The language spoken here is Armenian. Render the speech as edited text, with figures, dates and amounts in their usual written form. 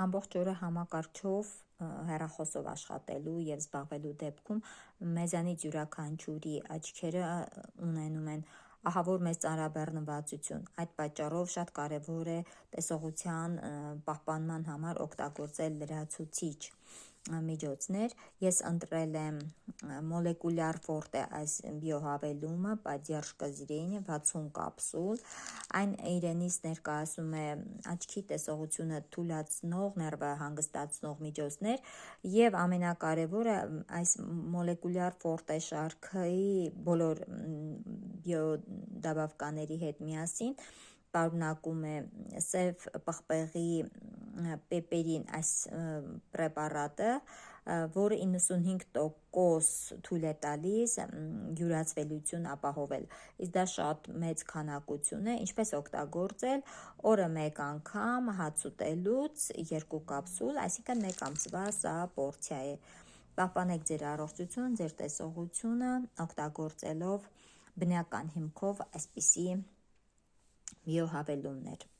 ամբողջ օրը համակարգչով հեռախոսով աշխատելու եւ զբաղվելու դեպքում մեզանից յուրաքանչյուրի աչքերը ունենում են ահավոր մեծ ծանրաբեռնվածություն։ Այդ պատճառով շատ կարևոր է տեսողության պահպանման համար օգտագործել լրացուցիչ միջոցներ։ Ես ընտրել եմ մոլեկուլյար ֆորտե այս բիոհավելումը, поддержка зрения 60 կապսուլ։ Այն իրենից ներկայացնում է աչքի տեսողությունը թույլատնող, ներվը հանգստացնող միջոցներ եւ ամենակարևորը այս մոլեկուլյար ֆորտե շարքի բոլոր բիոդաբավկաների հետ միասին պարունակում է սև պղպեղի պեպերին այս պրեպարատը, որը 95% թույլ է տալիս յուրացվելիություն ապահովել։ Իսկ դա շատ մեծ քանակություն է, ինչպես օգտագործել՝ օրը 1 անգամ հաց ուտելուց 2 կապսուլ, այսինքն 1 ամսվա սա պորցիա է։ Պահպանեք ձեր առողջությունը, ձեր տեսողությունը օգտագործելով բնական հիմքով այսպիսի բիոհավելումներ։